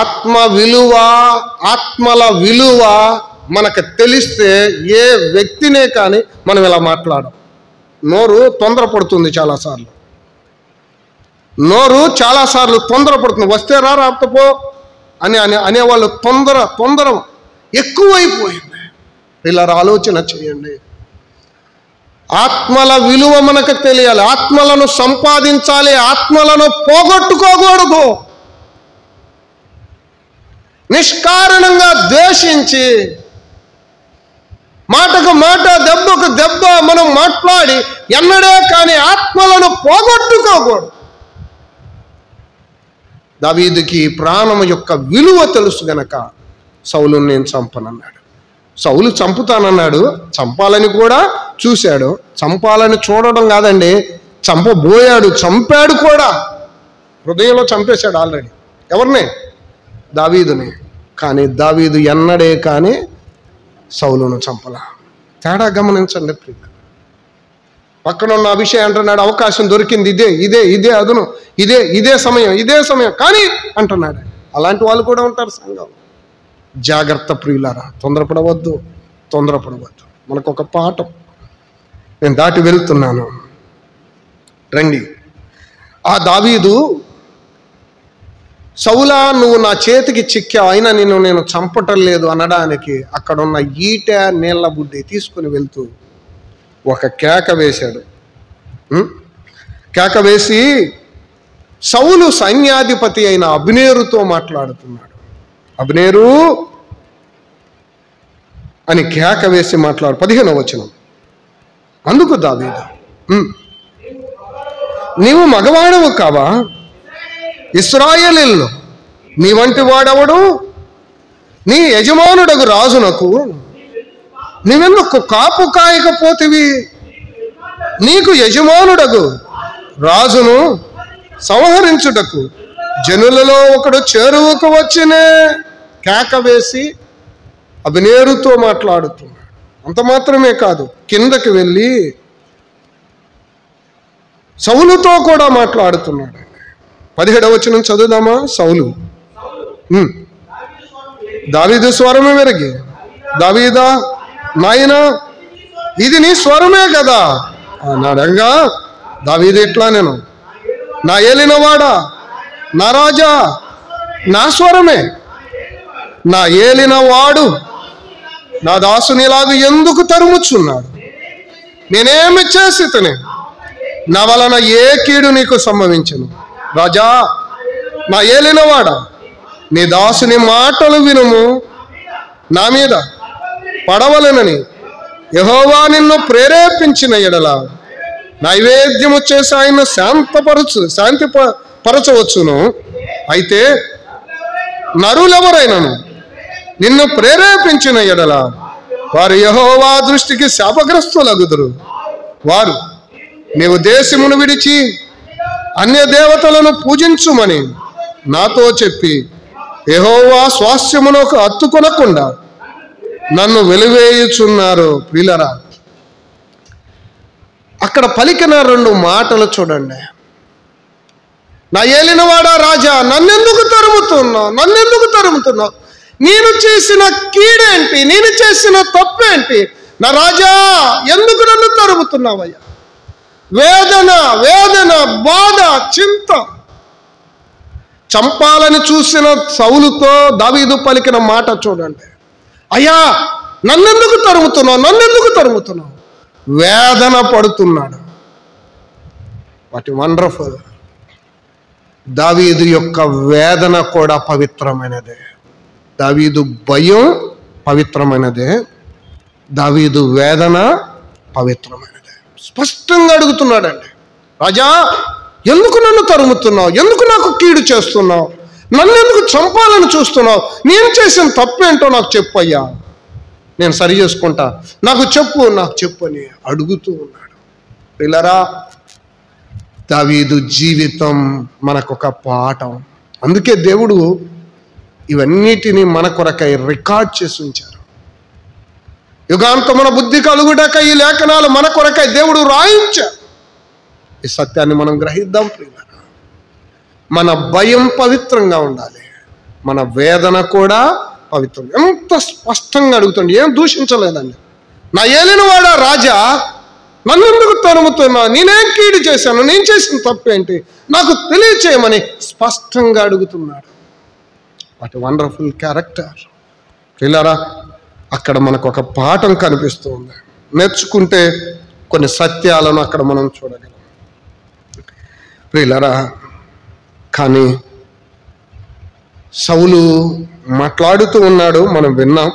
ఆత్మల విలువ మనకు తెలిస్తే ఏ వ్యక్తినే కానీ మనం ఇలా మాట్లాడం. నోరు తొందరపడుతుంది చాలాసార్లు. తొందరపడుతుంది. వస్తే రా, రాకపోతే పో అనేవాళ్ళు తొందర ఎక్కువైపోయింది. ఇలా ఆలోచన చేయండి. ఆత్మల విలువ మనకు తెలియాలి. ఆత్మలను సంపాదించాలి. ఆత్మలను పోగొట్టుకోకూడదు. నిష్కారణంగా ద్వేషించి మాటకు మాట, దెబ్బకు దెబ్బ మనం మాట్లాడి ఎన్నడే కానీ ఆత్మలను పోగొట్టుకోకూడదు. దావీదుకి ప్రాణము యొక్క విలువ తెలుసు గనక సౌలుని నేను చంపనన్నాడు. సౌలు చంపుతానన్నాడు, చంపాలని కూడా చూశాడు. చంపాలని చూడడం కాదండి, చంపబోయాడు, చంపాడు కూడా. హృదయంలో చంపేశాడు ఆల్రెడీ. ఎవరిని? దావీదుని. కానీ దావీదు ఎన్నడే కానీ సౌలును చంపలా. తేడా గమనించండి ప్రియ. పక్కన ఉన్న అభిషేక్ అంటున్నాడు, అవకాశం దొరికింది, ఇదే అదును, ఇదే సమయం కానీ అంటున్నాడు. అలాంటి వాళ్ళు కూడా ఉంటారు సంఘం. జాగ్రత్త ప్రియులారా, తొందరపడవద్దు. మనకు ఒక పాఠం నేను దాటి వెళ్తున్నాను. రండి. ఆ దావీదు, సౌలా నువ్వు నా చేతికి చిక్కావు, అయినా నేను చంపటం లేదు అనడానికి అక్కడున్న ఈట నీళ్ల బుడ్డి తీసుకుని వెళ్తూ ఒక కేక వేశాడు. కేక వేసి సౌలు సైన్యాధిపతి అయిన అబ్నేరుతో మాట్లాడుతున్నాడు. అబ్నేరు అని కేక వేసి 15వ వచనం. అందుకు దావీదు, నీవు మగవాడవు కావా? ఇశ్రాయేలీయుల్లో నీ వంటి వాడెవడు? నీ యజమానుడగు రాజునకు నీవెందుకు కాపు కాయకపోతివి? నీకు యజమానుడగు రాజును సంహరించుటకు జనులలో ఒకడు చేరువకు వచ్చినే. కేక వేసి అబ్నేరుతో మాట్లాడుతున్నాడు. అంత మాత్రమే కాదు, కిందకి వెళ్ళి సౌలుతో కూడా మాట్లాడుతున్నాడు. 17వ వచనం చదువుదామా? సౌలు దావీదు స్వరమే వెరగి, దావీదా నాయనా ఇది నీ స్వరమే కదా అన్నాడంగా. దావీదు ఇట్లా, నేను నా ఏలినవాడా, నా రాజా, నా స్వరమే. నా ఏలినవాడు నా దాసునిలాగా ఎందుకు తరుముచున్నాడు? నేనేమి చేసి నా వలన ఏ కీడు నీకు సంభవించును? రాజా, నా ఏలినవాడా, నీ దాసుని మాటలు వినుము. నా మీద పడవలెనని యెహోవా నిన్ను ప్రేరేపించిన ఎడల నైవేద్యము చేసి ఆయన శాంతిపరచవచ్చును. అయితే నరులెవరైనను నిన్ను ప్రేరేపించిన ఎడల వారు యెహోవా దృష్టికి శాపగ్రస్తులగుదురు. వారు నీవు దేశమును విడిచి అన్య దేవతలను పూజించుమని నాతో చెప్పి యెహోవా స్వాస్థ్యమునకు అత్తుకొనకుండా నన్ను వెలివేయుచున్నారు. ప్రియులారా, అక్కడ పలికిన రెండు మాటలు చూడండి. నా ఏలినవాడా రాజా, నన్నెందుకు తరుముతున్నావు? నేను చేసిన కీడేంటి? నేను చేసిన తప్పేంటి? నా రాజా, ఎందుకు నన్ను తరుముతున్నావయ్యా? వేదన, బాధ, చింత. చంపాలని చూసిన సౌలుతో దావీదు పలికిన మాట చూడండి. అయ్యా, నన్నెందుకు తరుముతున్నావు? వేదన పడుతున్నాడు. What wonderful. దావీదు యొక్క వేదన కూడా పవిత్రమైనదే. దావీదు భయం పవిత్రమైనదే. దావీదు వేదన పవిత్రమైనదే. స్పష్టంగా అడుగుతున్నాడండి. రాజా, ఎందుకు నన్ను తరుముతున్నావు? ఎందుకు నాకు కీడు చేస్తున్నావు? నన్ను ఎందుకు చంపాలని చూస్తున్నావు? నేను చేసిన తప్పేంటో నాకు చెప్పు అయ్యా, నేను సరి చేసుకుంటా, నాకు చెప్పు అని అడుగుతూ ఉన్నాడు. పిల్లరా, దావీదు జీవితం మనకొక పాఠం. అందుకే దేవుడు ఇవన్నిటినీ మన కొరకై రికార్డ్ చేసి ఉంచారు. యుగాంతమున బుద్ధి కలుగుటక ఈ లేఖనాలు మన కొరకై దేవుడు రాయించారు. ఈ సత్యాన్ని మనం గ్రహిద్దాం ప్రియులారా. మన భయం పవిత్రంగా ఉండాలి, మన వేదన కూడా పవిత్రం. ఎంత స్పష్టంగా అడుగుతుంది, ఏం దూషించలేదండి. నా ఏలినవాడా రాజా, నన్ను ఎందుకు తరుముతున్నావు? నేనేం కీడు చేశాను? నేను చేసిన తప్పేంటి? నాకు తెలియచేయమని స్పష్టంగా అడుగుతున్నాడు. వాటి వండర్ఫుల్ క్యారెక్టర్. ప్రియులారా, అక్కడ మనకు ఒక పాఠం కనిపిస్తుంది. నేర్చుకుంటే కొన్ని సత్యాలను అక్కడ మనం చూడగలం ప్రియులారా. కానీ సౌలు మాట్లాడుతూ ఉన్నాడు, మనం విన్నాం.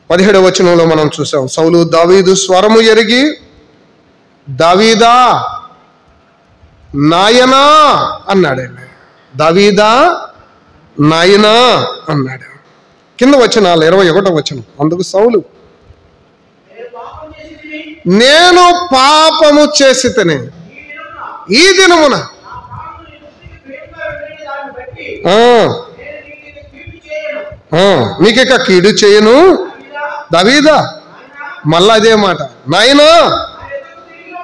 17వ వచనంలో మనం చూసాం. సౌలు దావీదు స్వరము ఎరిగి దావీదా నాయనా అన్నాడండి. దావీదా నాయనా అన్నాడు. కింద వచనాలు 21వ వచనం. అందుకు సౌలు, నేను పాపము చేసితిని, ఈ దినమున నీకిక కీడు చేయను. దావీదా, మళ్ళా అదే మాట, నాయనా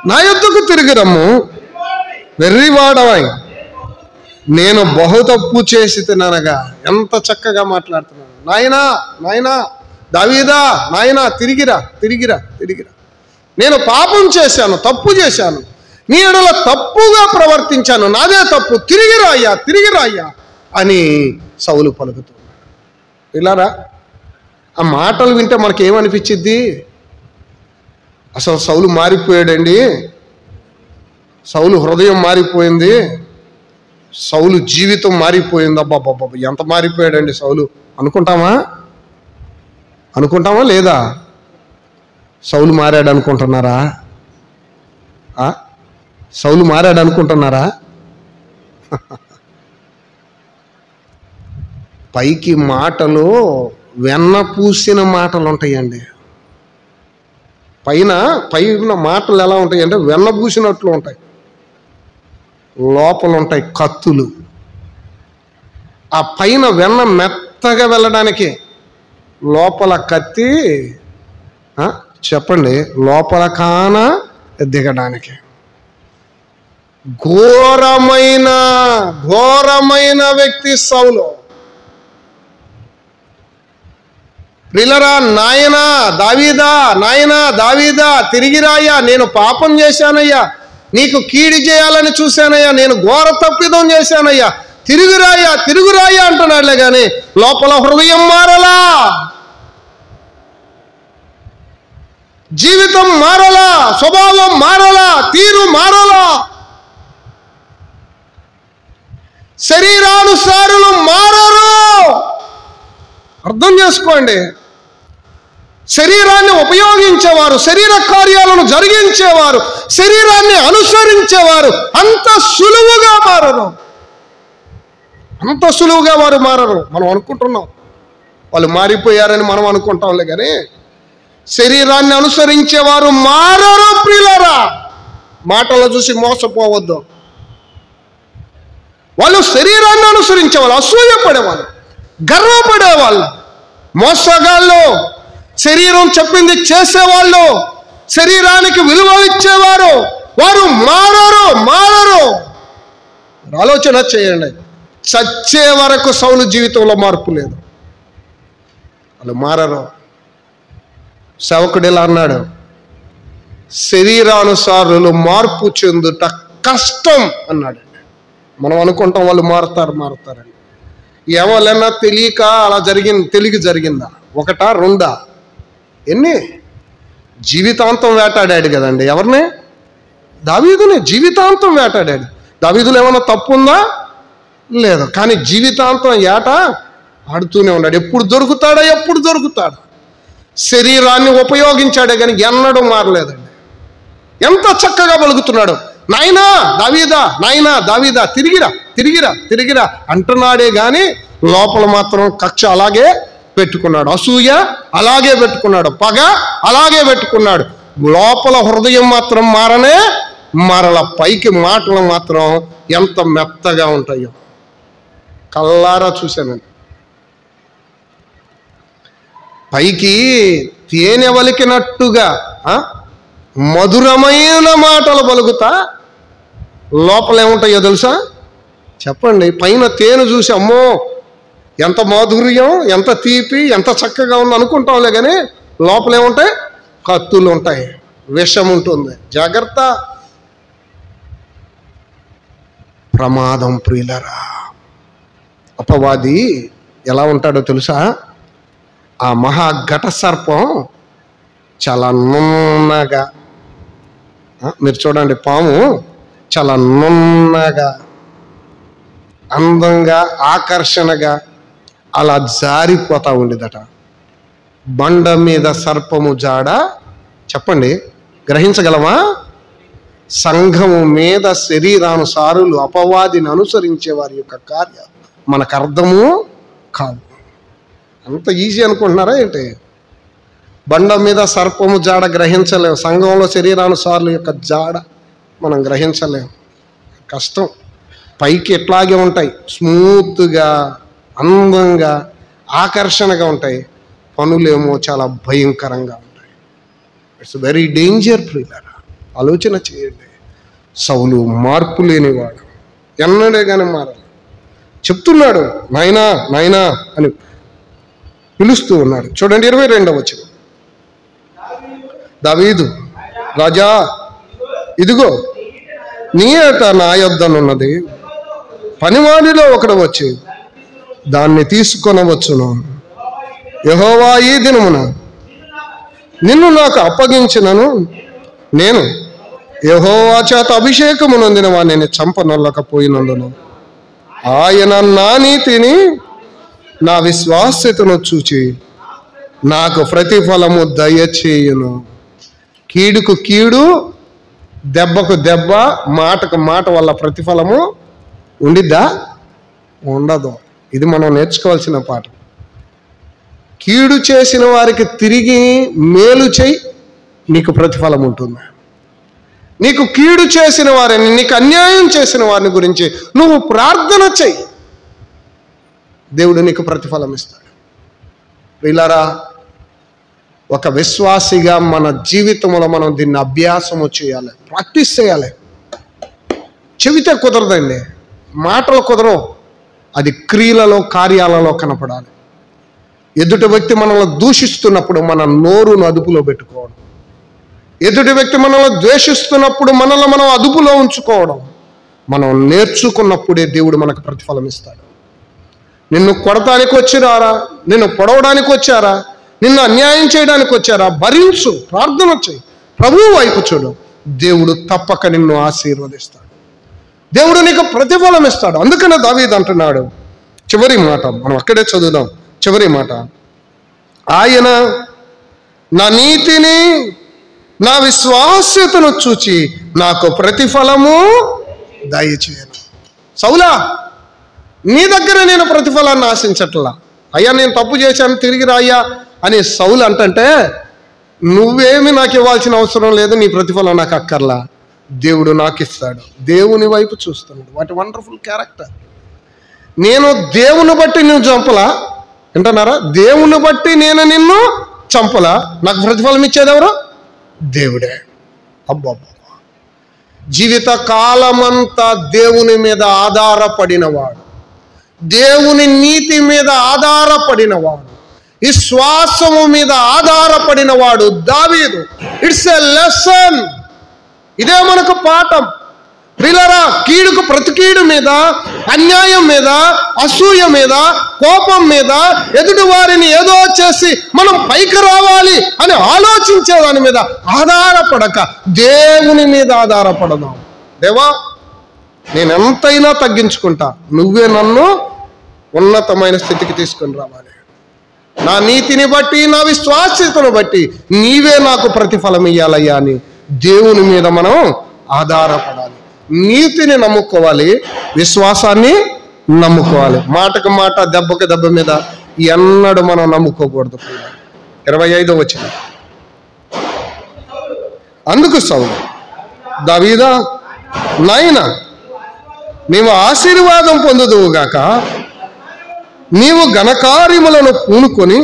నా యొద్దకు తిరిగి రమ్ము, వెర్రివాడవై నేను బహు తప్పు చేసి తిననగా. ఎంత చక్కగా మాట్లాడుతున్నాను. నాయనా దావీదా, నాయనా తిరిగిరా, నేను పాపం చేశాను, తప్పు చేశాను, నీ ఎడల తప్పుగా ప్రవర్తించాను, నాదే తప్పు, తిరిగిరా అయ్యా అని సౌలు పలుకుతున్నాడు. ఇలారా, ఆ మాటలు వింటే మనకేమనిపించిద్ది? అసలు సౌలు మారిపోయాడండి, సౌలు హృదయం మారిపోయింది, సౌలు జీవితం మారిపోయింది. అబ్బాబ్బాబ్బా, ఎంత మారిపోయాడండి సౌలు అనుకుంటామా లేదా? సౌలు మారాడు అనుకుంటున్నారా? సౌలు మారాడు అనుకుంటున్నారా? పైకి మాటలు వెన్న పూసిన మాటలు ఉంటాయండి. పైన మాటలు ఎలా ఉంటాయంటే వెన్న పూసినట్లు ఉంటాయి, లోపల ఉంటాయి కత్తులు. ఆ పైన వెన్న మెత్తగా వెళ్ళడానికి, లోపల కత్తి చెప్పండి లోపల కాన దిగడానికి. ఘోరమైన వ్యక్తి సౌలు. ప్రియులారా, నాయనా దావీదా తిరిగిరాయ్యా, నేను పాపం చేశానయ్యా, నీకు కీడు చేయాలని చూశానయ్యా, నేను ఘోర తప్పిదం చేశానయ్యా, తిరుగురాయ్యా అంటున్నాడులే కానీ లోపల హృదయం మారలా. జీవితం మారలా, స్వభావం మారలా, తీరు మారలా. శరీరానుసారులు మారరు. అర్థం చేసుకోండి. శరీరాన్ని ఉపయోగించేవారు, శరీర కార్యాలను జరిగించేవారు, శరీరాన్ని అనుసరించేవారు అంత సులువుగా మారరు. అంత సులువుగా వారు మారరు. మనం అనుకుంటున్నాం వాళ్ళు మారిపోయారని మనం అనుకుంటాంలే, కానీ శరీరాన్ని అనుసరించేవారు మారరు ప్రియులారా. మాటలు చూసి మోసపోవద్దు. వాళ్ళు శరీరాన్ని అనుసరించేవాళ్ళు, అసూయపడేవాళ్ళు, గర్వపడేవాళ్ళు, మోసగాళ్ళు, శరీరం చెప్పింది చేసేవాళ్ళు, శరీరానికి విలువ ఇచ్చేవారు. వారు మారరు. ఆలోచన చేయండి. చచ్చే వరకు సౌలు జీవితంలో మార్పు లేదు. వాళ్ళు మారరు. సేవకుడు ఇలా అన్నాడు, శరీరానుసారులు మార్పు చెందుట కష్టం అన్నాడు. మనం అనుకుంటాం వాళ్ళు మారుతారని. ఎవరైనా తెలియక అలా జరిగిందా? ఒకటా రెండా? ఎన్ని? జీవితాంతం వేటాడాడు కదండి. ఎవరిని? దావీదుని జీవితాంతం వేటాడాడు. దావీదులో ఏమైనా తప్పు ఉందా? లేదు. కానీ జీవితాంతం ఆడుతూనే ఉన్నాడు. ఎప్పుడు దొరుకుతాడా? శరీరాన్ని ఉపయోగించాడే కానీ ఎన్నడూ మారలేదండి. ఎంత చక్కగా పలుకుతున్నాడు, నాయనా దావీదా తిరిగిరా అంటున్నాడే కానీ లోపల మాత్రం కక్ష అలాగే పెట్టుకున్నాడు, అసూయ అలాగే పెట్టుకున్నాడు, పగ అలాగే పెట్టుకున్నాడు. లోపల హృదయం మాత్రం మారల. పైకి మాటలు మాత్రం ఎంత మెత్తగా ఉంటాయో కల్లారా చూశానండి. పైకి తేనె వలికినట్టుగా మధురమైన మాటలు పలుకుతా లోపల ఏముంటాయో తెలుసా? చెప్పండి. పైన తేనె చూసి అమ్మో ఎంత మాధుర్యం, ఎంత తీపి, ఎంత చక్కగా ఉంది అనుకుంటాంలే, కానీ లోపల ఏముంటాయి? కత్తులు ఉంటాయి, విషం ఉంటుంది. జాగ్రత్త, ప్రమాదం ప్రియులరా. అపవాది ఎలా ఉంటాడో తెలుసా? ఆ మహాఘట సర్పం చాలా నున్నగా, మీరు చూడండి, పాము చాలా నున్నగా, అందంగా, ఆకర్షణగా అలా జారిపోతా ఉండేదట. బండ మీద సర్పము జాడ. చెప్పండి, గ్రహించగలమా? సంఘము మీద శరీరానుసారులు అపవాదిని అనుసరించే వారి యొక్క కార్యాలు మనకు అర్థము కాదు. అంత ఈజీ అనుకుంటున్నారా ఏంటి? బండ మీద సర్పము జాడ గ్రహించలేము. సంఘంలో శరీరానుసారుల యొక్క జాడ మనం గ్రహించలేము. కష్టం. పైకి ఎట్లాగే ఉంటాయి, స్మూత్గా, అందంగా, ఆకర్షణగా ఉంటాయి. పనులేమో చాలా భయంకరంగా ఉంటాయి. ఇట్స్ వెరీ డేంజర్ ప్రియులారా. ఆలోచన చేయండి. సౌలు మార్పు లేనివాడు, ఎన్నడే కానీ మారాలి. చెప్తున్నాడు నాయనా అని పిలుస్తూ ఉన్నాడు. చూడండి 22వ వచనం. దావీదు, రాజా, ఇదిగో నీ ఏట నా యొద్దనున్నది, పనివాడిలో ఒకడు వచ్చి దాన్ని తీసుకొనవచ్చును. యెహోవా ఈ దినమున నిన్ను నాకు అప్పగించినను, నేను యెహోవా చేత అభిషేకము నొందిన వాడిని చంపనొల్లకపోయినందును ఆయన నా నీతిని, నా విశ్వాస్యతను చూచి నాకు ప్రతిఫలము దయచేయును. కీడుకు కీడు, దెబ్బకు దెబ్బ, మాటకు మాట వల్ల ప్రతిఫలము ఉండిద్దా? ఉండదు. ఇది మనం నేర్చుకోవాల్సిన పాఠం. కీడు చేసిన వారికి తిరిగి మేలు చేయి, నీకు ప్రతిఫలం ఉంటుంది. నీకు కీడు చేసిన వారిని, నీకు అన్యాయం చేసిన వారిని గురించి నువ్వు ప్రార్థన చెయ్యి, దేవుడు నీకు ప్రతిఫలం ఇస్తాడు. వీళ్ళారా, ఒక విశ్వాసిగా మన జీవితంలో మనం దీన్ని అభ్యాసము చేయాలి, ప్రాక్టీస్ చేయాలి. చెబితే కుదరదండి, మాటలు కుదరవు, అది క్రియలలో, కార్యాలలో కనపడాలి. ఎదుటి వ్యక్తి మనల్ని దూషిస్తున్నప్పుడు మన నోరును అదుపులో పెట్టుకోవడం, ఎదుటి వ్యక్తి మనల్ని ద్వేషిస్తున్నప్పుడు మనల్ని మనం అదుపులో ఉంచుకోవడం మనం నేర్చుకున్నప్పుడే దేవుడు మనకు ప్రతిఫలం ఇస్తాడు. నిన్ను కొడటానికి వచ్చిరారా, నిన్ను పొడవడానికి వచ్చారా, నిన్ను అన్యాయం చేయడానికి వచ్చారా? భరించు, ప్రార్థన చేయి, ప్రభువు వైపు చూడు. దేవుడు తప్పక నిన్ను ఆశీర్వదిస్తాడు. దేవుడు నీకు ప్రతిఫలం ఇస్తాడు. అందుకనే దావీదు అంటున్నాడు, చివరి మాట మనం అక్కడే చదువుదాం. చివరి మాట, ఆయన నా నీతిని నా విశ్వాస్యతను చూచి నాకు ప్రతిఫలము దయచేయను. సౌలా, నీ దగ్గర నేను ప్రతిఫలాన్ని ఆశించట్లా. అయ్యా నేను తప్పు చేశాను, తిరిగి రాయ్యా అని సౌలు అంటంటే, నువ్వేమి నాకు ఇవ్వాల్సిన అవసరం లేదు, నీ ప్రతిఫలం నాకు అక్కర్లా, దేవుడు నాకు ఇస్తాడు. దేవుని వైపు చూస్తున్నాడు. వాటి వండర్ఫుల్ క్యారెక్టర్. నేను దేవుని బట్టి నువ్వు చంపలా, వింటున్నారా? దేవుని బట్టి నేను నిన్ను చంపలా, నాకు ప్రతిఫలం ఇచ్చేది ఎవరు? దేవుడే. అబ్బబ్బా, జీవిత కాలమంతా దేవుని మీద ఆధారపడినవాడు, దేవుని నీతి మీద ఆధారపడినవాడు, విశ్వాసము మీద ఆధారపడినవాడు దావీదు. It's a lesson. ఇదే మనకు పాఠం. ప్రియులారా, కీడుకు ప్రతి కీడు మీద, అన్యాయం మీద, అసూయ మీద, కోపం మీద, ఎదుటి వారిని ఏదో చేసి మనం పైకి రావాలి అని ఆలోచించే దాని మీద ఆధారపడక దేవుని మీద ఆధారపడదాం. దేవా, నేను ఎంతైనా తగ్గించుకుంటా, నువ్వే నన్ను ఉన్నతమైన స్థితికి తీసుకొని రావాలి. నా నీతిని బట్టి, నా విశ్వాస్యతను బట్టి నీవే నాకు ప్రతిఫలం ఇయ్యాలయ్యా అని దేవుని మీద మనం ఆధారపడాలి. నీతిని నమ్ముకోవాలి, విశ్వాసాన్ని నమ్ముకోవాలి. మాటకు మాట, దెబ్బకి దెబ్బ మీద ఎన్నడూ మనం నమ్ముకోకూడదు. 25వ వచనం, అందుకు సౌలు, దావీదా, నాయనా, నీవు ఆశీర్వాదం పొందుదువుగాక, నీవు ఘనకార్యములను పూనుకొని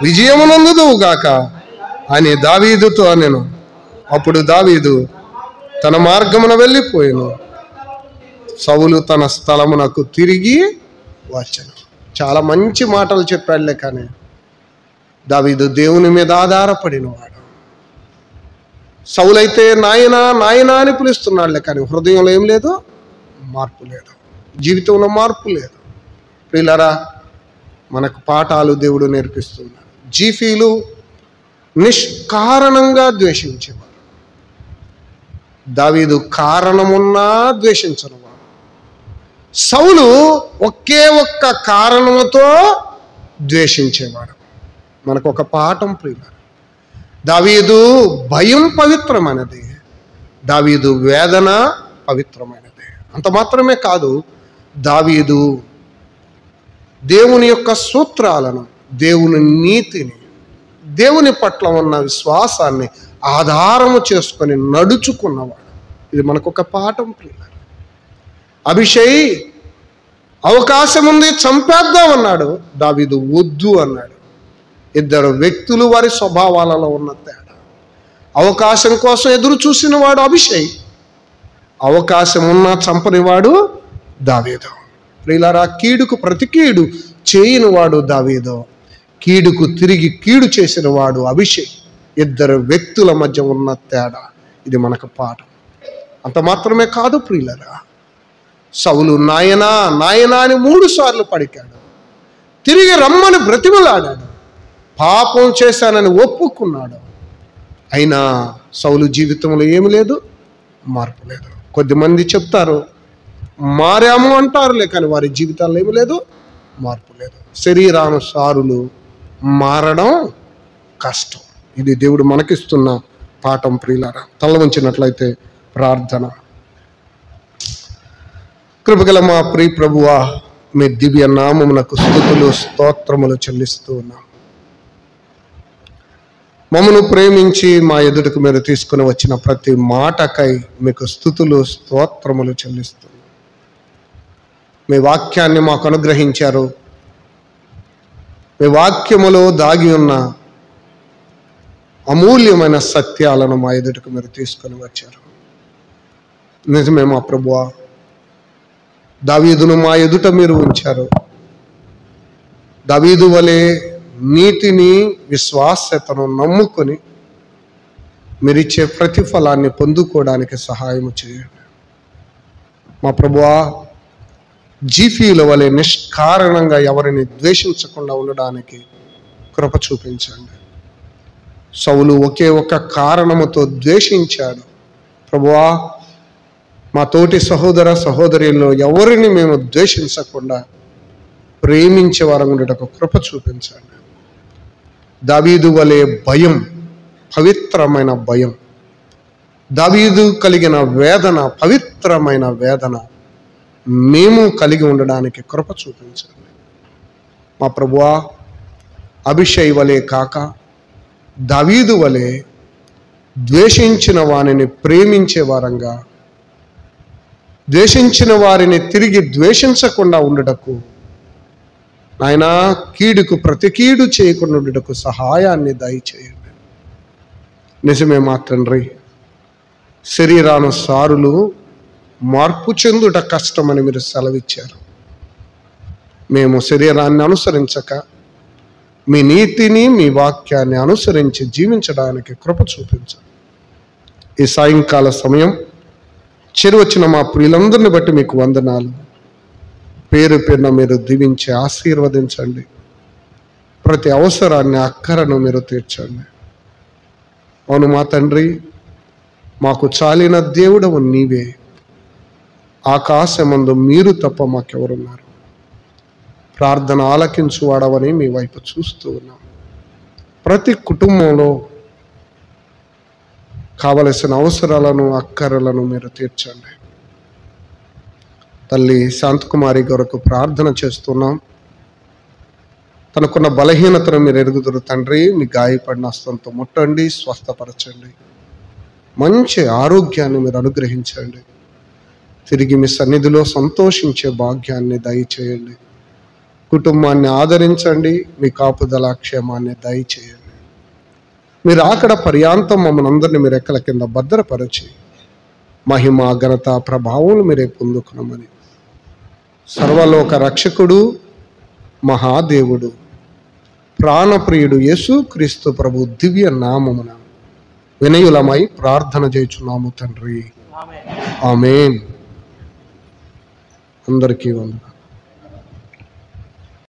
విజయమునందుదువుగాక అని దావీదుతో అనెను. అప్పుడు దావీదు తన మార్గమున వెళ్ళిపోయాను, సౌలు తన స్థలమునకు తిరిగి వచ్చాను. చాలా మంచి మాటలు చెప్పాడులే, కానీ దావీదు దేవుని మీద ఆధారపడినవాడు. సౌలైతే నాయనా నాయనా అని పిలుస్తున్నాడులే, కానీ హృదయంలో ఏం లేదు, మార్పు లేదు, జీవితంలో మార్పు లేదు. ప్రియులారా, మనకు పాఠాలు దేవుడు నేర్పిస్తున్నాడు. జీఫీలు నిష్కారణంగా ద్వేషించేవారు, దావీదు కారణమున్నా ద్వేషించనివాడు. సౌలు ఒకే ఒక్క కారణముతో ద్వేషించేవాడు. మనకు ఒక పాఠం ప్రియులారా, దావీదు భయం పవిత్రమైనది, దావీదు వేదన పవిత్రమైనది. అంత మాత్రమే కాదు, దావీదు దేవుని యొక్క సూత్రాలను, దేవుని నీతిని, దేవుని పట్ల ఉన్న విశ్వాసాన్ని ఆధారము చేసుకొని నడుచుకున్నవాడు. ఇది మనకు ఒక పాఠం ప్రియులారా. అభిషేక్ అవకాశం ఉంది, చంపేద్దామన్నాడు, దావీదు వద్దు అన్నాడు. ఇద్దరు వ్యక్తులు వారి స్వభావాలలో ఉన్న తేడా. అవకాశం కోసం ఎదురు చూసిన వాడు అభిషేక్, అవకాశం ఉన్నా చంపనివాడు దావీదు. ప్రియులారా, కీడుకు ప్రతి కీడు చేయని వాడు దావీదు, కీడుకు తిరిగి కీడు చేసిన వాడు అభిషేక్. ఇద్దరు వ్యక్తుల మధ్య ఉన్న తేడా. ఇది మనకు పాఠం. అంత మాత్రమే కాదు ప్రియులారా, సౌలు నాయనా నాయనా అని 3 సార్లు పడికాడు, తిరిగి రమ్మని బ్రతిమలాడాడు, పాపం చేశానని ఒప్పుకున్నాడు. అయినా సౌలు జీవితంలో ఏమి లేదు, మార్పు లేదు. కొద్దిమంది చెప్తారు మారాము అంటారులే, కానీ వారి జీవితాల్లో ఏమి లేదు, మార్పు లేదు. శరీరానుసారులు మారడం కష్టం. ఇది దేవుడు మనకిస్తున్న పాఠం ప్రియులారా. తల వంచినట్లయితే ప్రార్థన. కృపగల మా ప్రియ ప్రభువా, మీ దివ్య నామమునకు స్తుతులు స్తోత్రములు చెల్లిస్తూ ఉన్నాం. మమ్మను ప్రేమించి మా ఎదుటకు మీరు తీసుకుని వచ్చిన ప్రతి మాటకై మీకు స్తుతులు స్తోత్రములు చెల్లిస్తున్నాం. మీ వాక్యాన్ని మాకు అనుగ్రహించారు. మీ వాక్యములో దాగి ఉన్న అమూల్యమైన సత్యాలను మా ఎదుటకు మీరు తీసుకొని వచ్చారు. నిజమే మా ప్రభువా, దావీదును మా ఎదుట మీరు ఉంచారు. దావీదు వలె నీతిని, విశ్వాస్యతను నమ్ముకొని మీరిచ్చే ప్రతిఫలాన్ని పొందుకోవడానికి సహాయం చేయండి. మా ప్రభువా, జీఫీల వలె నిష్కారణంగా ఎవరిని ద్వేషించకుండా ఉండడానికి కృప చూపించండి. సౌలు ఒకే ఒక్క కారణముతో ద్వేషించాడు. ప్రభువా, మా తోటి సహోదర సహోదరుల్లో ఎవరిని మేము ద్వేషించకుండా ప్రేమించే వారం ఉండటకు కృప చూపించండి. దావీదు వలె భయం, పవిత్రమైన భయం, దావీదు కలిగిన వేదన, పవిత్రమైన వేదన మేము కలిగి ఉండడానికి కృప చూపించండి. మా ప్రభువా, అభిషయ్ వలె కాక దావీదు వలె ద్వేషించిన వారిని ప్రేమించే వారంగా, ద్వేషించిన వారిని తిరిగి ద్వేషించకుండా ఉండటకు నాయనా, కీడుకు ప్రతి కీడు చేయకుండా ఉండటకు సహాయాన్ని దయచేయండి. నిజమే మా తండ్రి, శరీరానుసారులు మార్పు చెందుట కష్టమని మీరు సెలవిచ్చారు. మేము శరీరాన్ని అనుసరించక మీ నీతిని, మీ వాక్యాన్ని అనుసరించి జీవించడానికి కృప చూపించండి. ఈ సాయంకాల సమయం చేరువచ్చిన మా ప్రియులందరిని బట్టి మీకు వందనాలు. పేరు పేరున మీరు దీవించి ఆశీర్వదించండి. ప్రతి అవసరాన్ని, అక్కరను మీరు తీర్చండి. అవును మా తండ్రి, మాకు చాలిన దేవుడవు నీవే. ఆకాశమందు మీరు తప్ప మాకెవరున్నారు? ప్రార్థన ఆలకించువాడవని మీ వైపు చూస్తూ ఉన్నాం. ప్రతి కుటుంబంలో కావలసిన అవసరాలను, అక్కరలను మీరు తీర్చండి. తల్లి శాంతకుమారి కొరకు ప్రార్థన చేస్తున్నాం. తనకున్న బలహీనతను మీరు ఎరుగుదురు తండ్రి. మీ గాయపడిన హస్తంతో ముట్టండి, స్వస్థపరచండి. మంచి ఆరోగ్యాన్ని మీరు అనుగ్రహించండి. తిరిగి మీ సన్నిధిలో సంతోషించే భాగ్యాన్ని దయచేయండి. కుటుంబాన్ని ఆదరించండి. మీ కాపుదల క్షేమాన్ని దయచేయండి. మీరు అక్కడ పర్యాంతం మమ్మల్ని అందరినీ మీరు రెక్కల కింద భద్రపరచి మహిమ, ఘనత, ప్రభావం మీరే పొందుకున్నామని సర్వలోక రక్షకుడు, మహాదేవుడు, ప్రాణప్రియుడు యేసుక్రీస్తు ప్రభు దివ్య నామమున వినయులమై ప్రార్థన చేయుచున్నాము తండ్రి. ఆమేన్. అందరికీ వందనాలు.